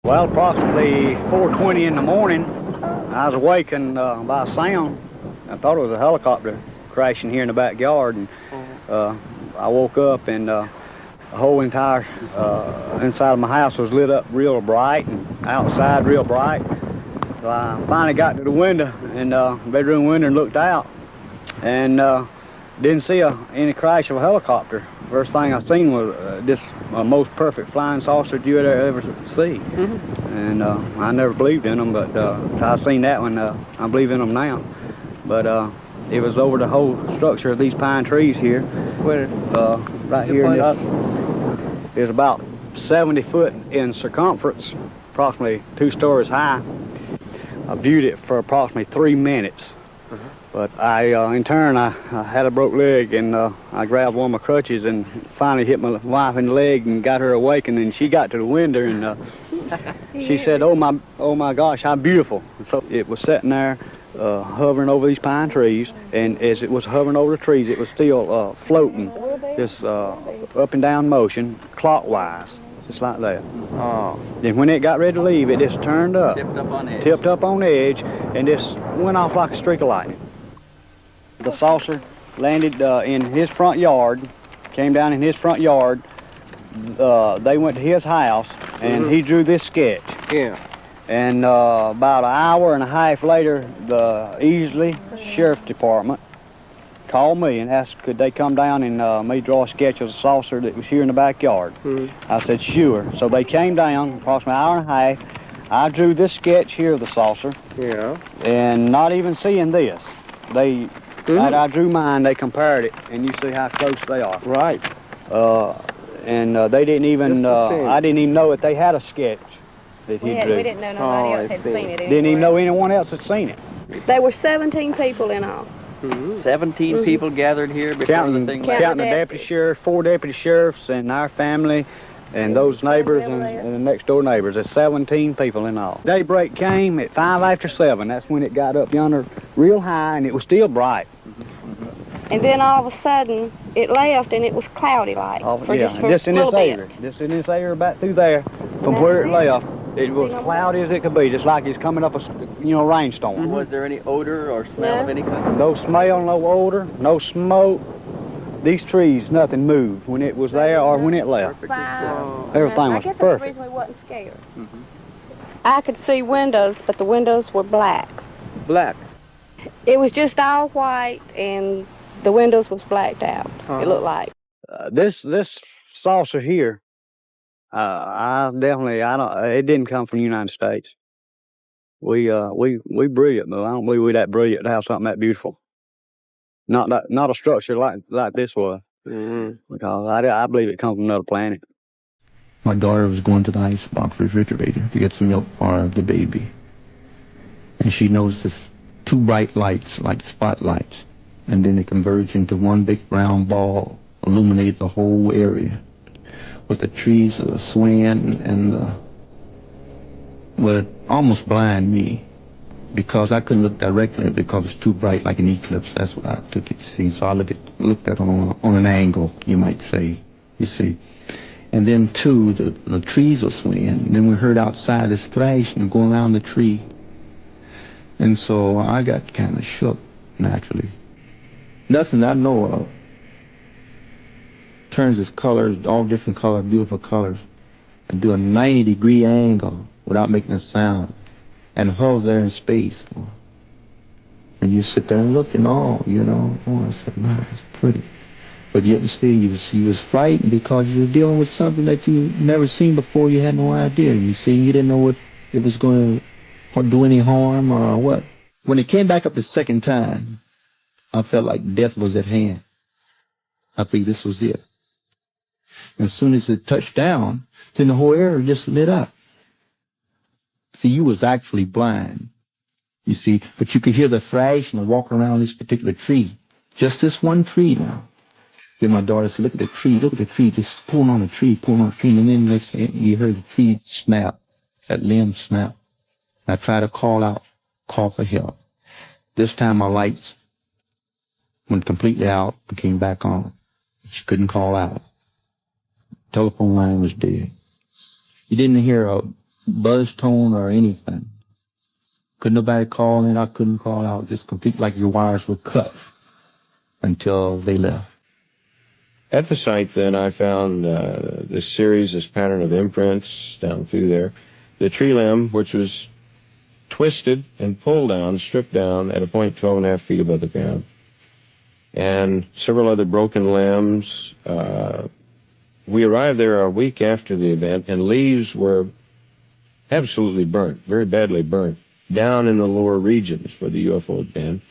Well, approximately 4:20 in the morning, I was awakened by a sound. I thought it was a helicopter crashing here in the backyard, and I woke up, and the whole entire inside of my house was lit up real bright, and outside real bright. So I finally got to the window, and bedroom window, and looked out, and didn't see any crash of a helicopter. First thing I seen was this most perfect flying saucer you would ever see. And I never believed in them, but I seen that one, I believe in them now. But it was over the whole structure of these pine trees here. Where? Right here. It was about 70 foot in circumference, approximately 2 stories high. I viewed it for approximately 3 minutes. But in turn, I had a broke leg, and I grabbed one of my crutches and finally hit my wife in the leg and got her awakened, and she got to the window, and she said, oh my gosh, how beautiful. And so it was sitting there hovering over these pine trees, and as it was hovering over the trees, it was still floating, this up and down motion, clockwise, just like that. Oh. Then when it got ready to leave, it just turned up. Tipped up on edge, and just went off like a streak of lightning. The saucer landed in his front yard, came down in his front yard. They went to his house, and he drew this sketch. Yeah. And about an hour and a half later, the Easley Sheriff's Department called me and asked could they come down and me draw a sketch of the saucer that was here in the backyard. I said sure. So they came down, approximately an hour and a half. I drew this sketch here of the saucer. Yeah. And not even seeing this, I drew mine, they compared it, and you see how close they are. Right. And they didn't even, I didn't even know that they had a sketch that he drew. We didn't know nobody else had seen it anywhere. Didn't even know anyone else had seen it. There were 17 people in all. 17 people gathered here before counting, the thing counting the deputy sheriff, 4 deputy sheriffs, and our family, and those neighbors and the next door neighbors. There's 17 people in all. Daybreak came at 5 after 7. That's when it got up yonder real high, and it was still bright. And then all of a sudden, it left, and it was cloudy-like. Just in this area. Just in this area about through there, from where it left, it was cloudy as it could be, just like it's coming up a rainstorm. Was there any odor or smell of any kind? No smell, no odor, no smoke. These trees, nothing moved when it was there or when it left. Everything was perfect. I guess that's the reason we wasn't scared. I could see windows, but the windows were black. Black? It was just all white, and the windows was blacked out. It looked like. This saucer here, it didn't come from the United States. We brilliant, but I don't believe we're that brilliant to have something that beautiful. Not a structure like this was. Because I believe it comes from another planet. My daughter was going to the icebox refrigerator to get some milk for the baby. And she noticed this 2 bright lights, like spotlights. And then they converged into one big brown ball, illuminated the whole area. With the trees swaying and would almost blind me. Because I couldn't look directly because it's too bright, like an eclipse. That's what I took it to see. So I looked at it on an angle, you might say. You see. And then too, the trees were swaying. And then we heard outside this thrashing going around the tree. And so I got kind of shook, naturally. Nothing I know of turns its colors, all different colors, beautiful colors, and do a 90-degree angle without making a sound. And hover there in space. And you sit there and look and all, I said, man, it's pretty. But yet still, you was frightened because you were dealing with something that you never seen before. You had no idea. You see, you didn't know what it was going to do any harm or what. When it came back up the second time, I felt like death was at hand. I figured this was it. And as soon as it touched down, then the whole area just lit up. See, you was actually blind, you see, but you could hear the thrashing and walk around this particular tree. Just this one tree now. Then my daughter said, look at the tree, just pulling on the tree, and then next thing you heard the tree snap, that limb snap. And I tried to call for help. This time my lights went completely out and came back on. She couldn't call out. Telephone line was dead. You didn't hear a buzz tone or anything. Couldn't nobody call in, I couldn't call out, just complete like your wires were cut until they left. At the site then I found this pattern of imprints down through there. The tree limb, which was twisted and pulled down, stripped down at a point 12.5 feet above the ground. And several other broken limbs. We arrived there a week after the event, and leaves were absolutely burnt, very badly burnt, down in the lower regions where the UFO had been.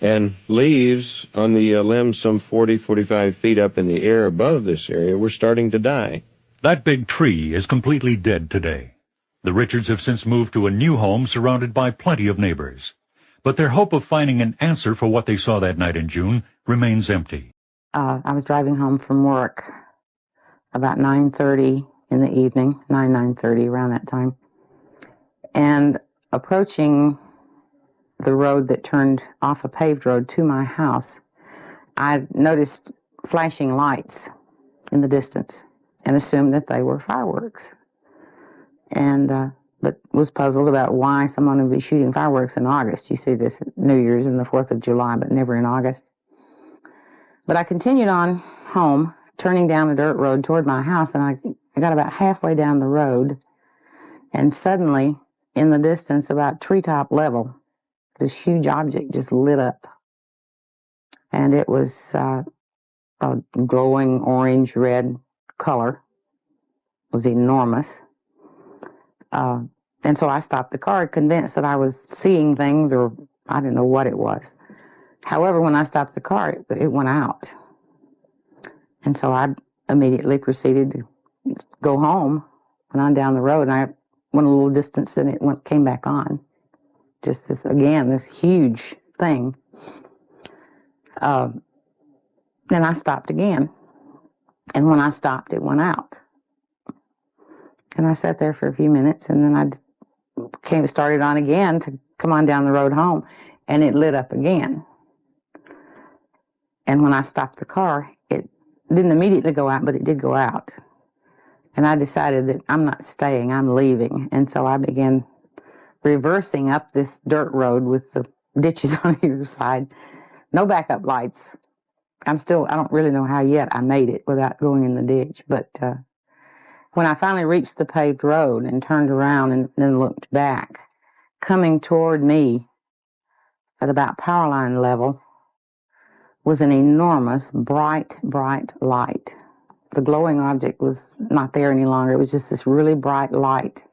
And leaves on the limbs some 40, 45 feet up in the air above this area were starting to die. That big tree is completely dead today. The Richards have since moved to a new home surrounded by plenty of neighbors. But their hope of finding an answer for what they saw that night in June remains empty. I was driving home from work about 9:30 in the evening, 9:30, around that time. And approaching the road that turned off a paved road to my house, I noticed flashing lights in the distance and assumed that they were fireworks. And but was puzzled about why someone would be shooting fireworks in August. You see this at New Year's and the 4th of July, but never in August. But I continued on home, turning down a dirt road toward my house, and I got about halfway down the road, and suddenly, in the distance, about treetop level, this huge object just lit up. And it was a glowing orange-red color. It was enormous. And so I stopped the car, convinced that I was seeing things, or I didn't know what it was. However, when I stopped the car, it went out. And so I immediately proceeded to go home, went on down the road, and I went a little distance, and it came back on. Just this huge thing. Then I stopped again. And when I stopped, it went out. And I sat there for a few minutes, and then I started on again to come on down the road home, and it lit up again. And when I stopped the car, it didn't immediately go out, but it did go out. And I decided that I'm not staying, I'm leaving. And so I began reversing up this dirt road with the ditches on either side. No backup lights. I don't really know how yet I made it without going in the ditch, but when I finally reached the paved road and turned around and then looked back, coming toward me at about power line level was an enormous, bright, bright light. The glowing object was not there any longer. It was just this really bright light,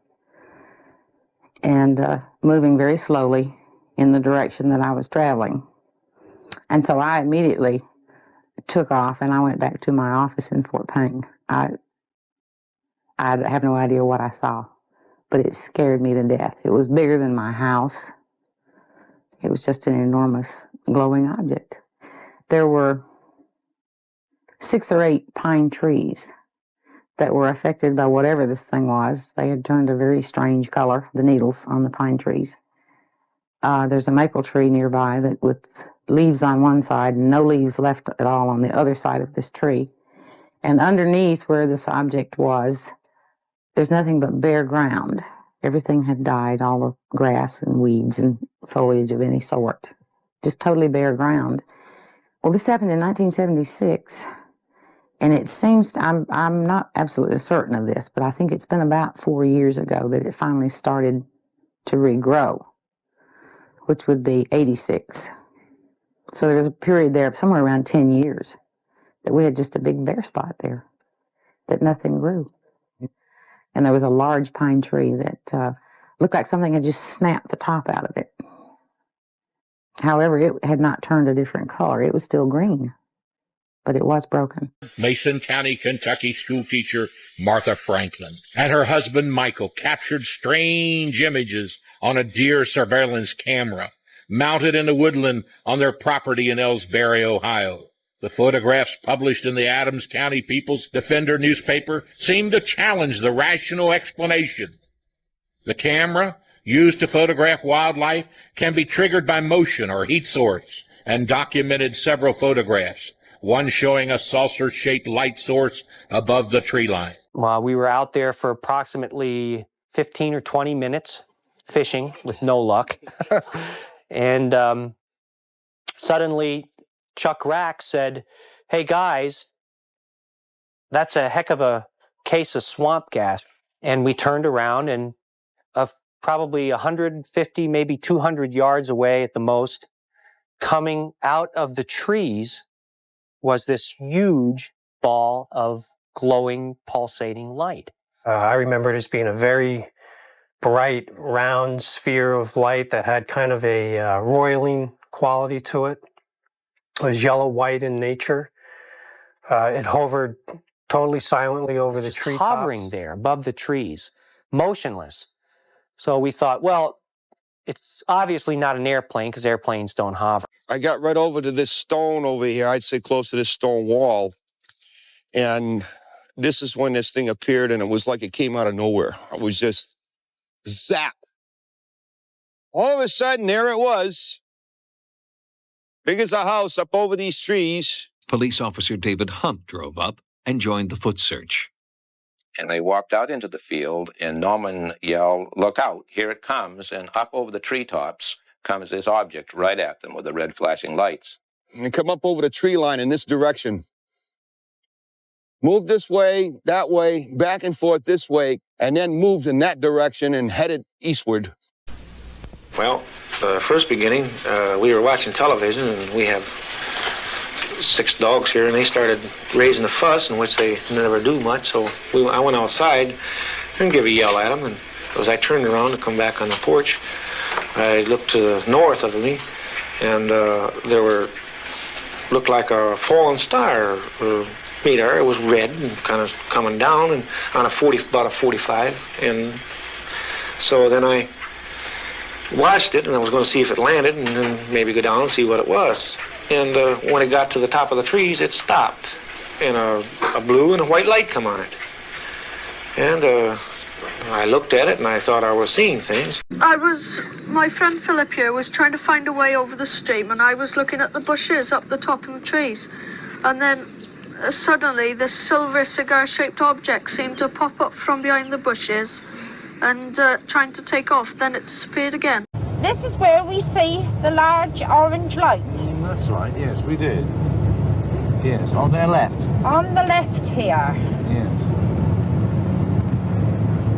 and moving very slowly in the direction that I was traveling. And so I immediately took off, and I went back to my office in Fort Payne. I have no idea what I saw, but it scared me to death. It was bigger than my house. It was just an enormous glowing object. There were 6 or 8 pine trees that were affected by whatever this thing was. They had turned a very strange color, the needles on the pine trees. There's a maple tree nearby that with leaves on one side and no leaves left at all on the other side of this tree. And underneath where this object was, there's nothing but bare ground. Everything had died, all the grass and weeds and foliage of any sort. Just totally bare ground. Well, this happened in 1976, and it seems, I'm not absolutely certain of this, but I think it's been about 4 years ago that it finally started to regrow, which would be 86. So there was a period there of somewhere around 10 years that we had just a big bare spot there, that nothing grew. And there was a large pine tree that looked like something had just snapped the top out of it. However, it had not turned a different color. It was still green, but it was broken. Mason County, Kentucky schoolteacher Martha Franklin and her husband Michael captured strange images on a deer surveillance camera mounted in a woodland on their property in Ellsbury, Ohio. The photographs published in the Adams County People's Defender newspaper seem to challenge the rational explanation. The camera, used to photograph wildlife, can be triggered by motion or heat source, and documented several photographs, one showing a saucer-shaped light source above the tree line. We were out there for approximately 15 or 20 minutes fishing with no luck. And suddenly Chuck Rack said, "Hey guys, that's a heck of a case of swamp gas." And we turned around, and probably 150, maybe 200 yards away at the most, coming out of the trees was this huge ball of glowing, pulsating light. I remember it as being a very bright, round sphere of light that had kind of a roiling quality to it. It was yellow-white in nature. It hovered totally silently over the treetops. Hovering there above the trees, motionless. So we thought, well, it's obviously not an airplane because airplanes don't hover. I got right over to this stone over here, I'd say close to this stone wall. And this is when this thing appeared, and it was like it came out of nowhere. It was just zap. All of a sudden, there it was. Big as a house up over these trees. Police officer David Hunt drove up and joined the foot search. And they walked out into the field, and Norman yelled, "Look out, here it comes," and up over the treetops comes this object right at them with the red flashing lights. And it come up over the tree line in this direction. Moved this way, that way, back and forth this way, and then moved in that direction and headed eastward. Well, the first beginning, we were watching television, and we have 6 dogs here, and they started raising a fuss, in which they never do much. So I went outside and gave a yell at them, and as I turned around to come back on the porch, I looked to the north of me, and looked like a fallen star meteor. It was red and kind of coming down, and on about a 45, and so then I watched it, and I was going to see if it landed, and then maybe go down and see what it was. And when it got to the top of the trees, it stopped, and a blue and a white light come on it. And I looked at it, and I thought I was seeing things. My friend Philip here was trying to find a way over the stream, and I was looking at the bushes up the top of the trees. And then suddenly this silver cigar-shaped object seemed to pop up from behind the bushes and trying to take off. Then it disappeared again. This is where we see the large orange light. That's right, yes, we did. Yes, on their left. On the left here. Yes.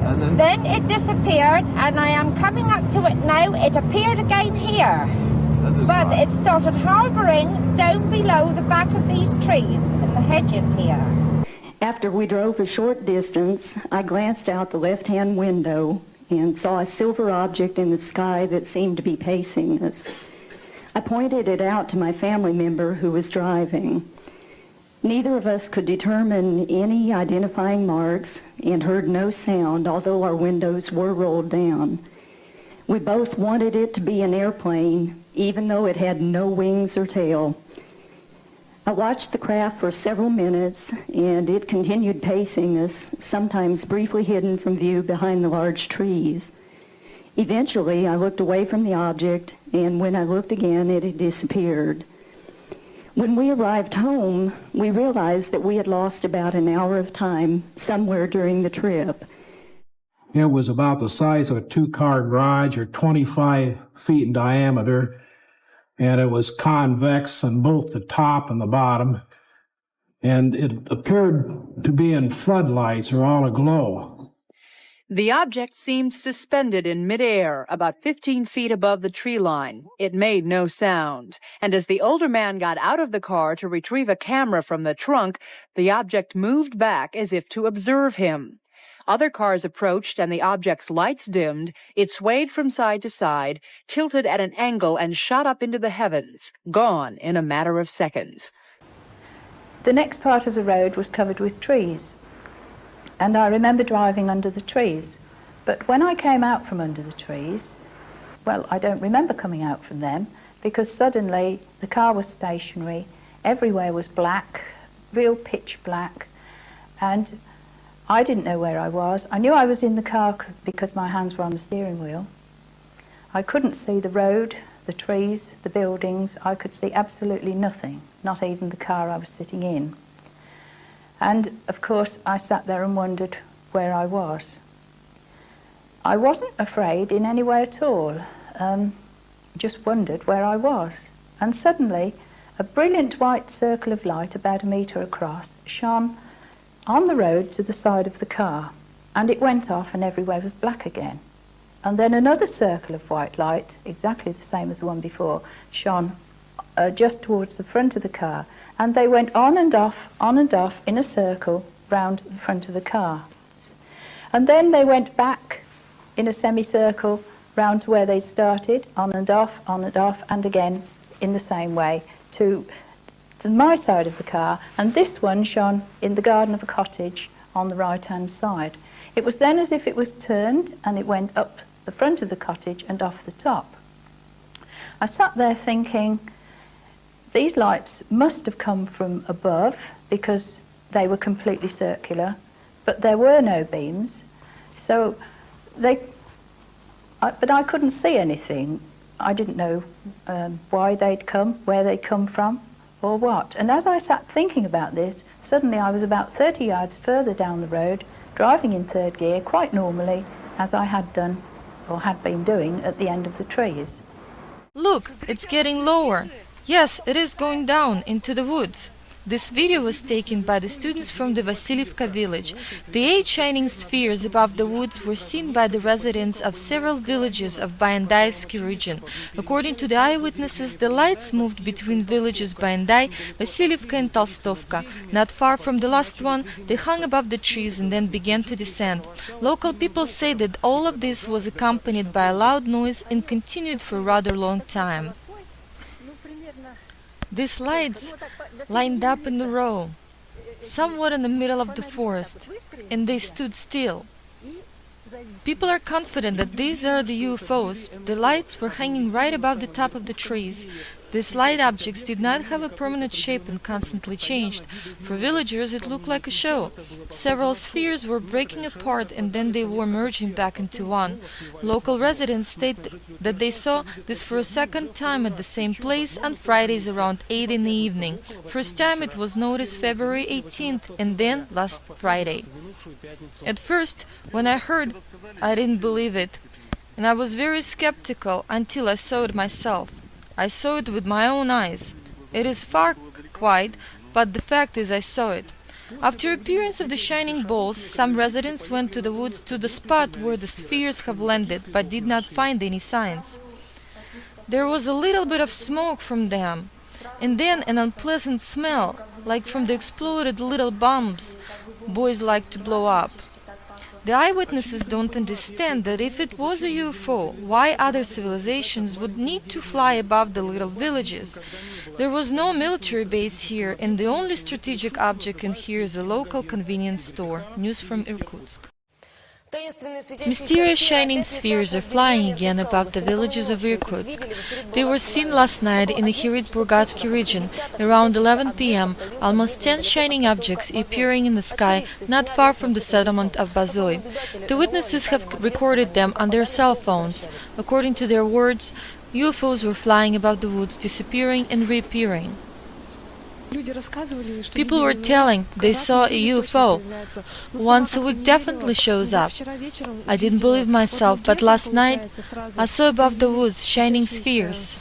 And then it disappeared, and I am coming up to it now. It appeared again here. But right. It started hovering down below the back of these trees and the hedges here. After we drove a short distance, I glanced out the left-hand window and saw a silver object in the sky that seemed to be pacing us. I pointed it out to my family member who was driving. Neither of us could determine any identifying marks and heard no sound, although our windows were rolled down. We both wanted it to be an airplane, even though it had no wings or tail. I watched the craft for several minutes, and it continued pacing us, sometimes briefly hidden from view behind the large trees. Eventually, I looked away from the object, and when I looked again, it had disappeared. When we arrived home, we realized that we had lost about an hour of time somewhere during the trip. It was about the size of a 2-car garage, or 25 feet in diameter, and it was convex on both the top and the bottom, and it appeared to be in floodlights or all aglow. The object seemed suspended in midair, about 15 feet above the tree line. It made no sound, and as the older man got out of the car to retrieve a camera from the trunk, the object moved back as if to observe him. Other cars approached, and the object's lights dimmed. It swayed from side to side, tilted at an angle, and shot up into the heavens, gone in a matter of seconds. The next part of the road was covered with trees, and I remember driving under the trees. But when I came out from under the trees, well, I don't remember coming out from them, because suddenly the car was stationary, everywhere was black, real pitch black, and I didn't know where I was. I knew I was in the car because my hands were on the steering wheel. I couldn't see the road, the trees, the buildings. I could see absolutely nothing, not even the car I was sitting in. And, of course, I sat there and wondered where I was. I wasn't afraid in any way at all. Just wondered where I was. And suddenly, a brilliant white circle of light about 1 metre across shone on the road to the side of the car, and it went off and everywhere was black again. And then another circle of white light, exactly the same as the one before, shone just towards the front of the car, and they went on and off in a circle round the front of the car. And then they went back in a semicircle round to where they started, on and off, and again in the same way to my side of the car, and this one shone in the garden of a cottage on the right-hand side. It was then as if it was turned and it went up the front of the cottage and off the top. I sat there thinking, these lights must have come from above because they were completely circular, but there were no beams, so but I couldn't see anything. I didn't know why they'd come, where they'd come from, or what. And as I sat thinking about this, suddenly I was about 30 yards further down the road, driving in third gear, quite normally, as I had done, or had been doing, at the end of the trees. Look, it's getting lower. Yes, it is going down into the woods. This video was taken by the students from the Vasilivka village. The 8 shining spheres above the woods were seen by the residents of several villages of Bayandaevsky region. According to the eyewitnesses, the lights moved between villages Bayandai, Vasilivka and Толстовка. Not far from the last one, they hung above the trees and then began to descend. Local people say that all of this was accompanied by a loud noise and continued for a rather long time. These lights lined up in a row, somewhat in the middle of the forest, and they stood still. People are confident that these are the UFOs. The lights were hanging right above the top of the trees. These light objects did not have a permanent shape and constantly changed. For villagers, it looked like a show. Several spheres were breaking apart and then they were merging back into one. Local residents state that they saw this for a second time at the same place on Fridays around 8 in the evening. First time it was noticed February 18th and then last Friday. At first, when I heard, I didn't believe it, and I was very skeptical until I saw it myself. I saw it with my own eyes. It is far quite, but the fact is I saw it. After appearance of the shining balls, some residents went to the woods to the spot where the spheres have landed, but did not find any signs. There was a little bit of smoke from them, and then an unpleasant smell, like from the exploded little bombs boys like to blow up. The eyewitnesses don't understand that if it was a UFO, why other civilizations would need to fly above the little villages. There was no military base here, and the only strategic object in here is a local convenience store. News from Irkutsk. Mysterious shining spheres are flying again above the villages of Irkutsk. They were seen last night in the Hirit-Burgatsky region. Around 11 p.m., almost 10 shining objects appearing in the sky not far from the settlement of Bazoy. The witnesses have recorded them on their cell phones. According to their words, UFOs were flying above the woods, disappearing and reappearing. People were telling they saw a UFO. Once a week definitely shows up. I didn't believe myself, but last night I saw above the woods shining spheres.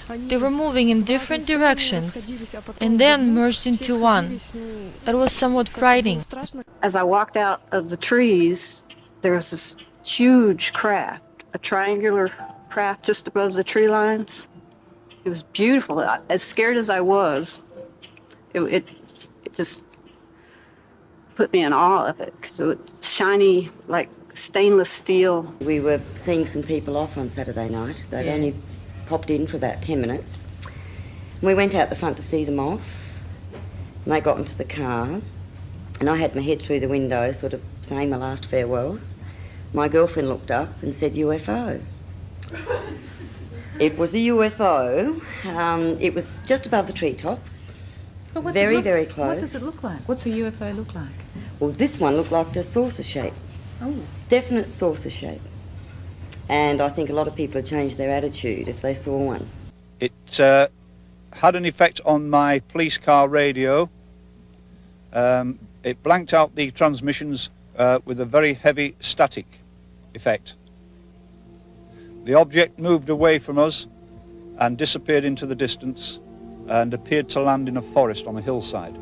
They were moving in different directions and then merged into one. It was somewhat frightening. As I walked out of the trees, there was this huge craft, a triangular craft just above the tree lines. It was beautiful. As scared as I was, it just put me in awe of it because it was shiny like stainless steel. We were seeing some people off on Saturday night. They'd only popped in for about 10 minutes. We went out the front to see them off, and they got into the car, and I had my head through the window, sort of saying my last farewells. My girlfriend looked up and said, UFO. It was a UFO. It was just above the treetops. Very, very close. What does it look like? What's a UFO look like? Well, this one looked like a saucer shape. Oh. Definite saucer shape. And I think a lot of people have changed their attitude if they saw one. It had an effect on my police car radio. It blanked out the transmissions with a very heavy static. effect. The object moved away from us and disappeared into the distance and appeared to land in a forest on a hillside.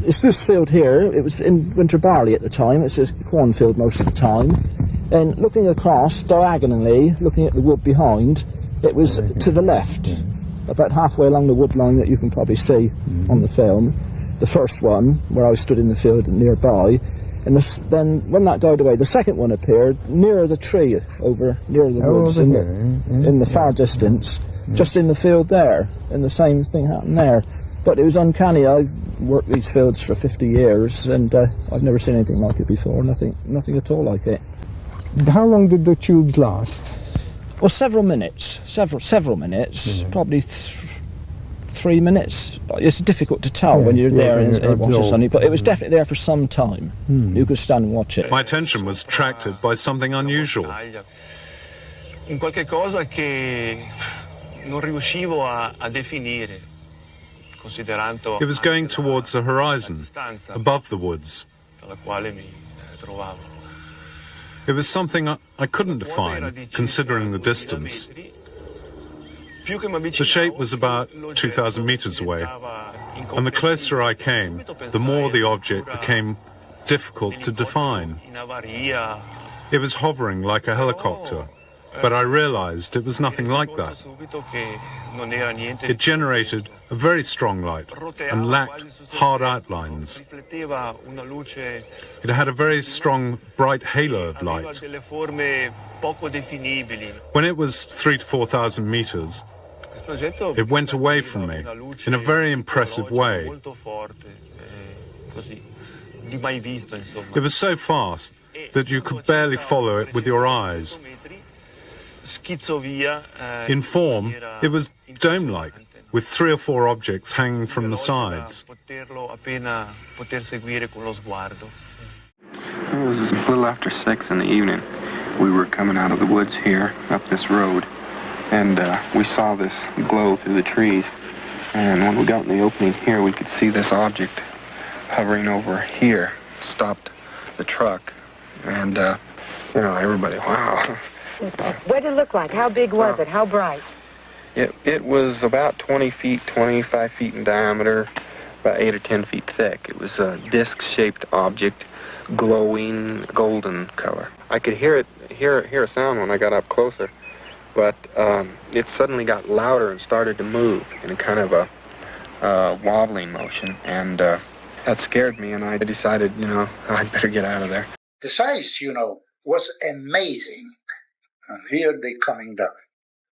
It's this field here. It was in winter barley at the time. It's a cornfield most of the time. And looking across, diagonally, looking at the wood behind, it was to the left, about halfway along the wood line that you can probably see on the film. The first one, where I stood in the field nearby, and then when that died away, the second one appeared near the tree, near the woods, in the far distance, just in the field there, and the same thing happened there. But it was uncanny. I've worked these fields for 50 years, and I've never seen anything like it before, nothing at all like it. How long did the tubes last? Well, several minutes, probably 3 minutes. It's difficult to tell when you're there and watch the sunny, but it was definitely there for some time. You could stand and watch it. My attention was attracted by something unusual. Un qualche cosa che non riuscivo a definire, considerando It was going towards the horizon, above the woods. alla quale mi trovavo. It was something I couldn't define, considering the distance. The shape was about 2,000 meters away, and the closer I came, the more the object became difficult to define. It was hovering like a helicopter, but I realized it was nothing like that. It generated a very strong light and lacked hard outlines. It had a very strong, bright halo of light. When it was 3,000 to 4,000 meters, it went away from me in a very impressive way. It was so fast that you could barely follow it with your eyes. In form, it was dome-like, with 3 or 4 objects hanging from the sides. It was a little after 6 in the evening. We were coming out of the woods here, up this road, and we saw this glow through the trees. And when we got in the opening here, we could see this object hovering over here, stopped the truck, and, everybody, wow. What did it look like? How big was it? How bright? It was about 20 feet, 25 feet in diameter, about 8 or 10 feet thick. It was a disc-shaped object, glowing golden color. I could hear a sound when I got up closer, but it suddenly got louder and started to move in a kind of a wobbling motion, and that scared me, and I decided, I'd better get out of there. The size, was amazing. And here they coming down.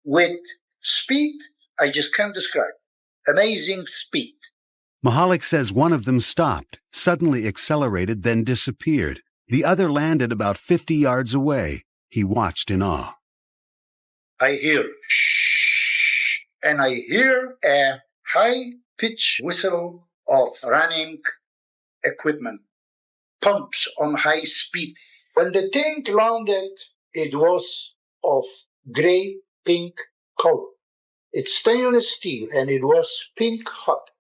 With speed, I just can't describe. Amazing speed. Mahalik says one of them stopped, suddenly accelerated, then disappeared. The other landed about 50 yards away. He watched in awe. I hear shh, and I hear a high-pitched whistle of running equipment, pumps on high speed. When the thing landed, it was of gray-pink color. It's stainless steel, and it was pink hot.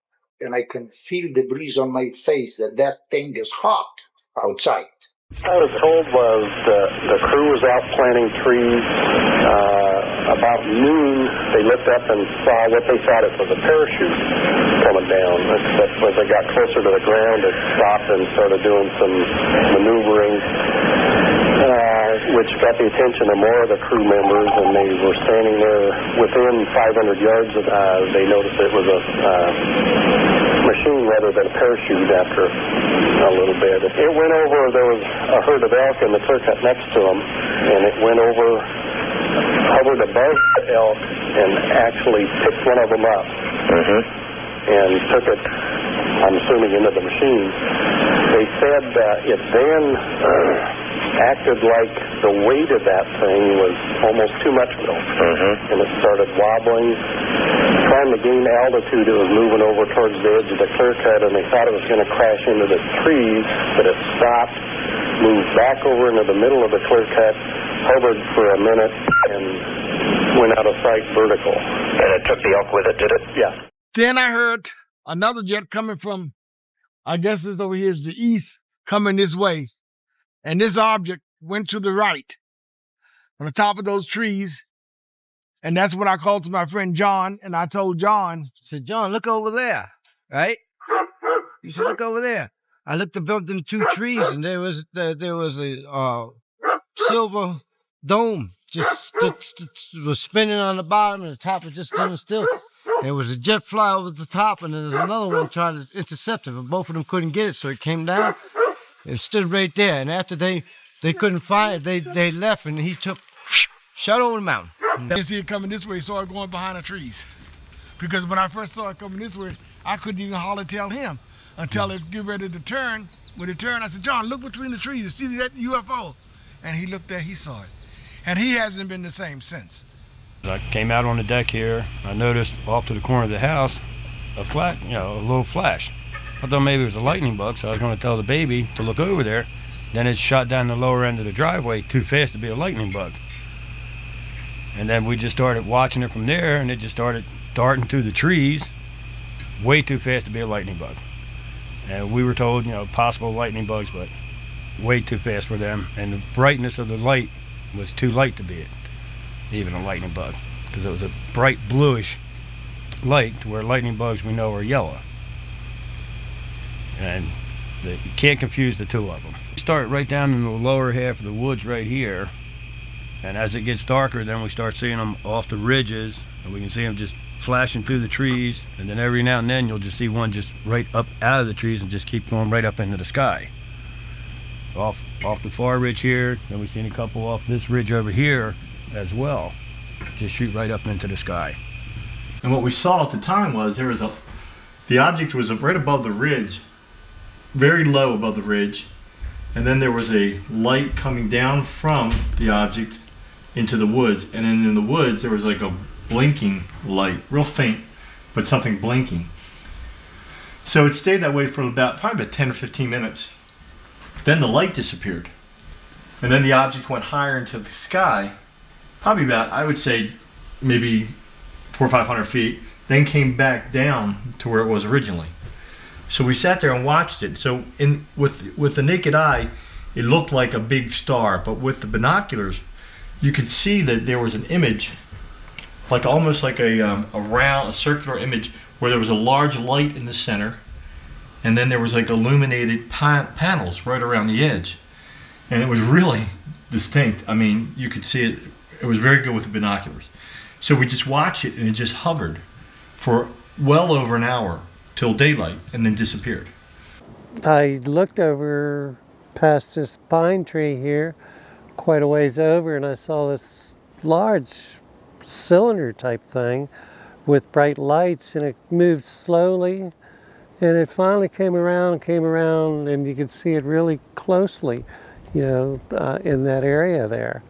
And I can feel the breeze on my face that thing is hot outside. I was told was the crew was out planting trees. About noon, they looked up and saw what they thought it was a parachute coming down. But when they got closer to the ground, it stopped and started doing some maneuvering, which got the attention of more of the crew members, and they were standing there within 500 yards of they noticed it was a machine rather than a parachute after a little bit. It went over, there was a herd of elk in the clear cut next to them, and it went over, hovered above the elk, and actually picked one of them up and took it, I'm assuming, into the machine. They said it then acted like the weight of that thing was almost too much for them. And it started wobbling, trying to gain altitude. It was moving over towards the edge of the clear cut, and they thought it was going to crash into the trees, but it stopped, moved back over into the middle of the clear cut, hovered for a minute, and went out of sight vertical. And it took the elk with it, did it? Yeah. Then I heard another jet coming from, I guess it's over here is the east, coming this way. and this object went to the right on the top of those trees. And that's when I called to my friend John, and I told John, I said, John, look over there, right? He said, look over there. I looked above them two trees, and there was a silver dome just was spinning on the bottom, and the top was just standing still. There was a jet fly over the top, and then there was another one trying to intercept it, but both of them couldn't get it, so it came down and stood right there. And after they couldn't find it, they left, and he shot over the mountain. I didn't see it coming this way, saw it going behind the trees. Because when I first saw it coming this way, I couldn't even holler tell him until it get ready to turn. When it turned, I said, John, look between the trees. See that UFO? And he looked there, he saw it. And he hasn't been the same since. I came out on the deck here. I noticed off to the corner of the house a little flash. I thought maybe it was a lightning bug, so I was going to tell the baby to look over there. Then it shot down the lower end of the driveway too fast to be a lightning bug. And then we just started watching it from there, and it just started darting through the trees way too fast to be a lightning bug. And we were told, possible lightning bugs, but way too fast for them. And the brightness of the light was too light to be even a lightning bug, because it was a bright bluish light, to where lightning bugs we know are yellow. And you can't confuse the two of them. We start right down in the lower half of the woods right here, and as it gets darker, then we start seeing them off the ridges, and we can see them just flashing through the trees, and then every now and then you'll just see one just right up out of the trees and just keep going right up into the sky. Off the far ridge here, then we've seen a couple off this ridge over here as well, just shoot right up into the sky. And what we saw at the time was the object was right above the ridge, very low above the ridge, and then there was a light coming down from the object into the woods, and then in the woods there was like a blinking light, real faint, but something blinking. So it stayed that way for probably about 10 or 15 minutes. Then the light disappeared, and then the object went higher into the sky, probably about, I would say, maybe 400 or 500 feet, then came back down to where it was originally. So we sat there and watched it. So with the naked eye, it looked like a big star, but with the binoculars, you could see that there was an image, like almost like a round, a circular image, where there was a large light in the center, and then there was like illuminated panels right around the edge, and it was really distinct. I mean, you could see it. It was very good with the binoculars. So we just watched it, and it just hovered for well over an hour till daylight, and then disappeared. I looked over past this pine tree here, quite a ways over, and I saw this large cylinder type thing with bright lights, and it moved slowly, and it finally came around, and you could see it really closely, in that area there.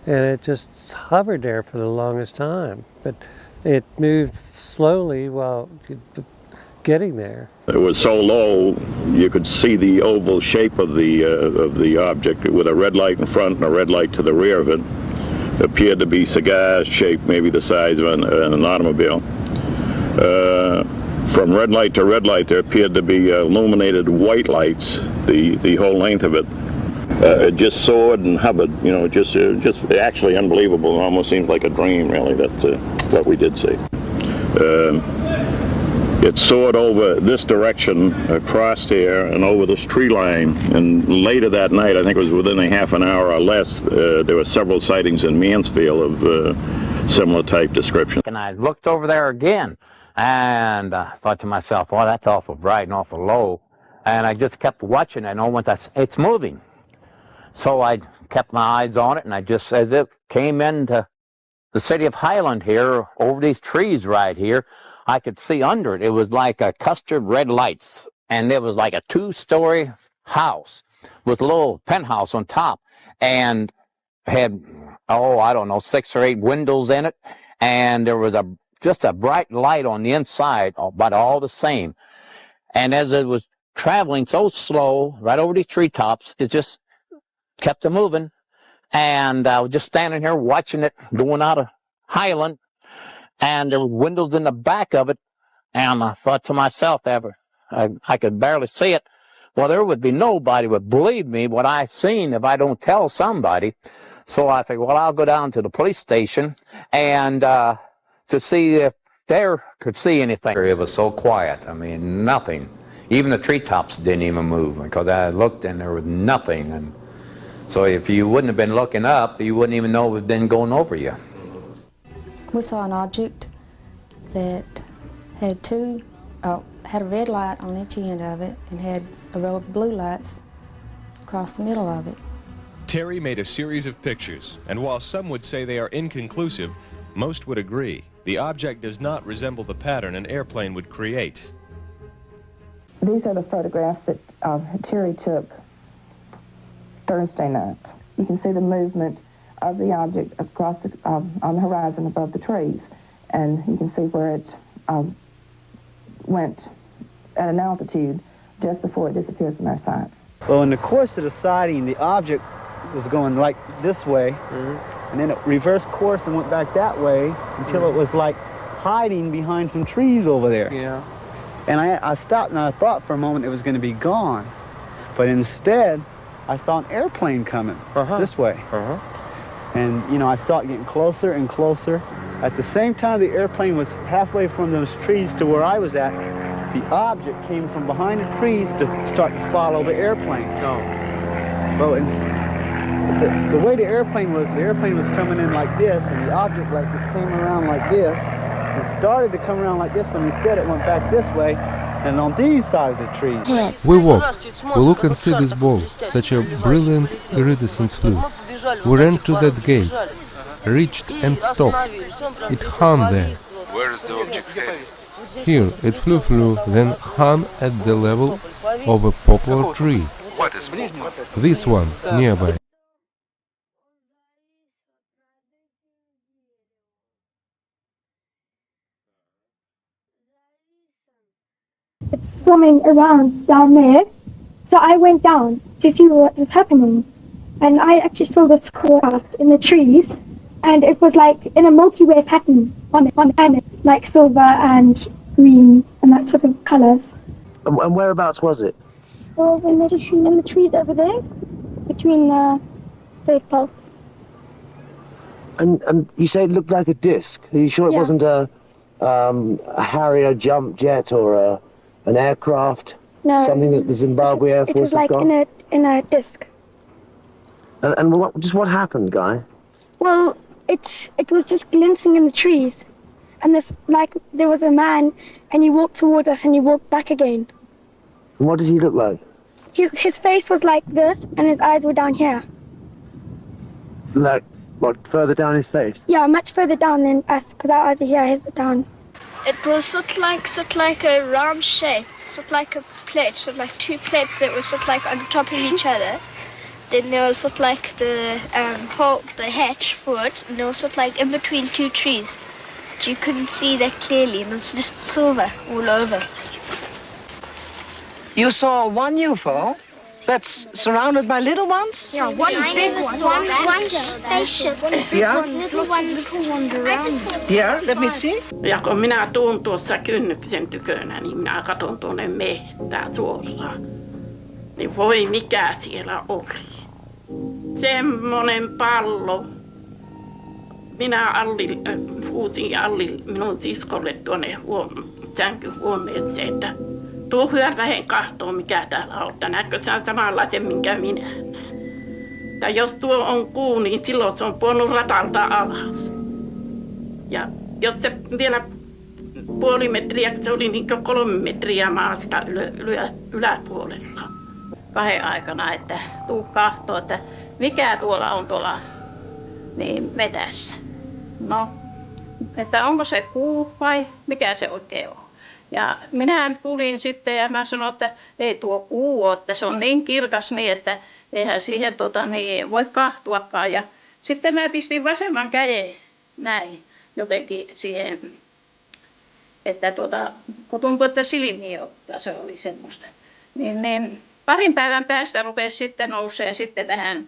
And it just hovered there for the longest time, but it moved slowly while getting there. It was so low you could see the oval shape of the object with a red light in front and a red light to the rear of it. It appeared to be cigar-shaped, maybe the size of an automobile. From red light to red light, there appeared to be illuminated white lights the whole length of it. It just soared and hovered, just actually unbelievable. It almost seems like a dream, really, what we did see. It soared over this direction, across here, and over this tree line. And later that night, I think it was within a half an hour or less, there were several sightings in Mansfield of similar type description. And I looked over there again, and I thought to myself, "Oh, that's awful bright and awful low." And I just kept watching it, and it's moving. So I kept my eyes on it, and I just, as it came into the city of Highland here, over these trees right here, I could see under it. It was like a custard red lights, and it was like a 2-story house with a little penthouse on top, and had, I don't know, 6 or 8 windows in it, and there was just a bright light on the inside, but all the same. And as it was traveling so slow right over these treetops, it just kept it moving, and I was just standing here watching it going out of Highland, and there were windows in the back of it, and I thought to myself, I could barely see it, Well, there would be nobody would believe me what I seen if I don't tell somebody. So I figured, well, I'll go down to the police station and to see if they could see anything. It was so quiet. I mean, nothing. Even the treetops didn't even move because I looked and there was nothing. And so if you wouldn't have been looking up, you wouldn't even know it had been going over you. We saw an object that had had a red light on each end of it and had a row of blue lights across the middle of it. Terry made a series of pictures, and while some would say they are inconclusive, most would agree the object does not resemble the pattern an airplane would create. These are the photographs that Terry took Thursday night. You can see the movement of the object across on the horizon above the trees, and you can see where it went at an altitude just before it disappeared from our sight. Well, in the course of the sighting, the object was going like this way, and then it reversed course and went back that way until it was like hiding behind some trees over there. Yeah. And I stopped and I thought for a moment it was going to be gone, but instead I saw an airplane coming this way. And, you know, I started getting closer and closer. At the same time the airplane was halfway from those trees to where I was at, the object came from behind the trees to start to follow the airplane. Well, the way the airplane was coming in like this, and the object like it came around like this. It started to come around like this, but instead it went back this way, and on these sides of the trees. We walk, we look and see this ball, such a brilliant iridescent flue. We ran to that gate, reached and stopped. It hung there. Where is the object headed? Here, it flew, then hung at the level of a poplar tree. What is poplar? This one, nearby. It's swimming around down there, so I went down to see what was happening, and I actually saw this craft in the trees, and it was like in a Milky Way pattern on it, like silver and green and that sort of colours. And whereabouts was it? Well, in the trees over there, between the poles. And you say it looked like a disc. Are you sure it wasn't a Harrier jump jet or an aircraft? No. Something that the Zimbabwe Air Force It was like in a disc. And what happened, Guy? Well, it was just glinting in the trees, and there was a man, and he walked towards us and he walked back again. And what does he look like? His face was like this, and his eyes were down here. Like what? Further down his face? Yeah, much further down than us, because our eyes are here, his are down. It was sort of like a round shape, sort of like a plate, sort of like two plates that were sort of like on top of each other. Then there was sort of like the hole, the hatch for it, and there was sort of like in between two trees. But you couldn't see that clearly, and it was just silver all over. You saw one UFO that's surrounded by little ones? Yeah, one big one. One spaceship. Yeah? Little ones around. Yeah, let me see. Ja kun minä tuun tuossa kynnyksen tykönä, niin minä katson tuonne mehtään suoraan. Niin voi mikä siellä oli. Semmonen pallo. Minä huusin minun siskolle tuonne sänkyhuoneeseen, että tuo hyörähen kahtoon mikä täällä on. Näetkö sä samanlaisen minkä minä näen? Ja jos tuo on kuu, niin silloin se on pudonnut ratalta alas. Ja jos se vielä puoli metriä, se oli niin kuin 3 metriä maasta yläpuolella. 2 aikana, että tuu kahtoo, että mikä tuolla on tuolla niin metässä. No, että onko se kuu vai mikä se oikein on. Ja minä tulin sitten ja mä sanoin, että ei tuo kuu ole, että se on niin kirkas niin, että eihän siihen niin voi kahtuakaan. Ja sitten mä pistin vasemman käden näin jotenkin siihen, että kun tuntui, että silmiä ottaa, se oli semmoista. Niin parin päivän päästä rupesi sitten nousee sitten tähän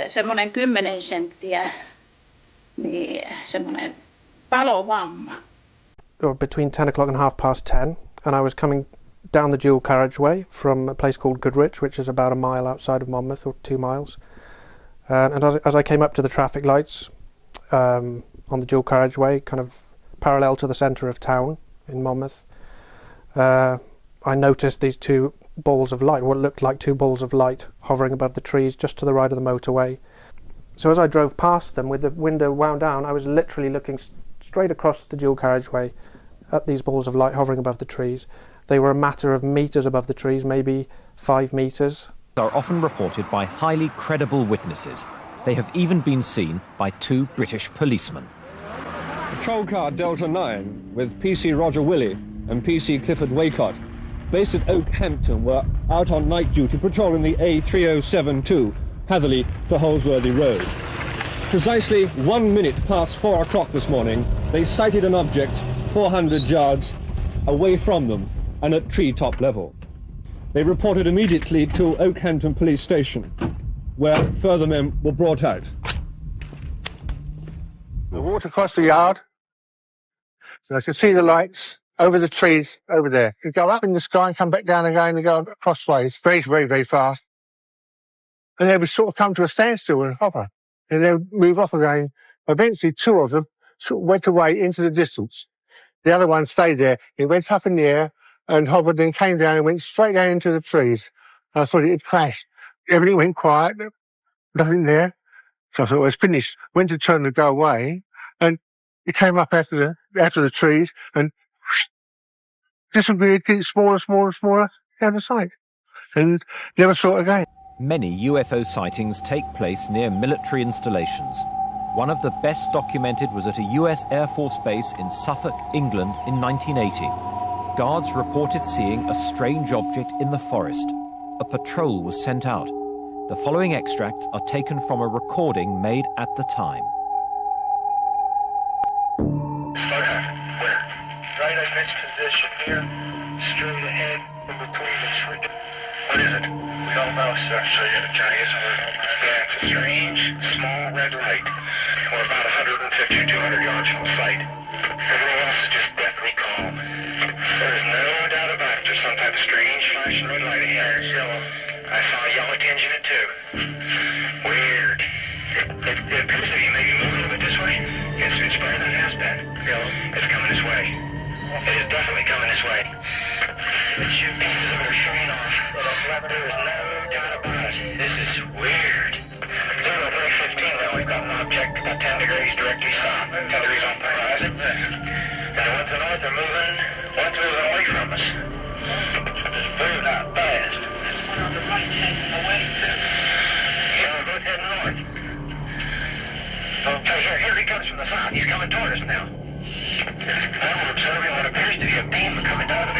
semmoinen 10 senttiä, niin semmoinen palovamma. Or between 10 o'clock and 10:30, and I was coming down the dual carriageway from a place called Goodrich, which is about a mile outside of Monmouth, or 2 miles. And as I came up to the traffic lights on the dual carriageway, kind of parallel to the centre of town in Monmouth, I noticed these two balls of light, what looked like two balls of light, hovering above the trees just to the right of the motorway. So as I drove past them with the window wound down, I was literally looking straight across the dual carriageway at these balls of light hovering above the trees. They were a matter of metres above the trees, maybe 5 metres. Are often reported by highly credible witnesses. They have even been seen by 2 British policemen. Patrol car Delta 9 with PC Roger Willey and PC Clifford Waycott, based at Oakhampton, were out on night duty patrolling the A3072, Hatherley to Holsworthy Road. Precisely 1 minute past 4 o'clock this morning, they sighted an object 400 yards away from them and at treetop level. They reported immediately to Oakhampton Police Station, where further men were brought out. I walked across the yard, so I could see the lights over the trees over there. You go up in the sky and come back down again and go crossways, very, very, very fast. And they would sort of come to a standstill and hover, and then move off again. Eventually, 2 of them sort of went away into the distance. The other one stayed there. It went up in the air and hovered, then came down and went straight down into the trees. I thought it had crashed. Everything went quiet, nothing there. So I thought it was finished. Went to turn to go away, and it came up after the trees and disappeared, getting smaller, smaller, smaller, out of sight. And never saw it again. Many UFO sightings take place near military installations. One of the best documented was at a US Air Force Base in Suffolk, England in 1980. Guards reported seeing a strange object in the forest. A patrol was sent out. The following extracts are taken from a recording made at the time. Slow down. Where? Right in this position here, straight ahead, in between the trees. What is it? We don't know, sir. So you got a Chinese word? Yeah, it's a strange, small red light. We're about 150 or 200 yards from sight. Everything else is just deathly calm. There's no doubt about it. There's some type of strange flashing red light ahead. It's yellow. I saw a yellow tinge in it too. Weird. It appears that he may be moving a little bit this way. It's better than it has been. Yellow. It's coming this way. It is definitely coming this way. The two pieces of it are shooting off. There is no doubt about it. This is weird. Through the 315 now, we've got an object about 10 degrees directly south, 10 degrees off the horizon. And the ones to the north are moving, one's moving away from us. It's moving out fast. This one on the right heading away too. Yeah, we're both heading north. Okay, here he comes from the south. He's coming toward us now. Now we're observing what appears to be a beam coming down the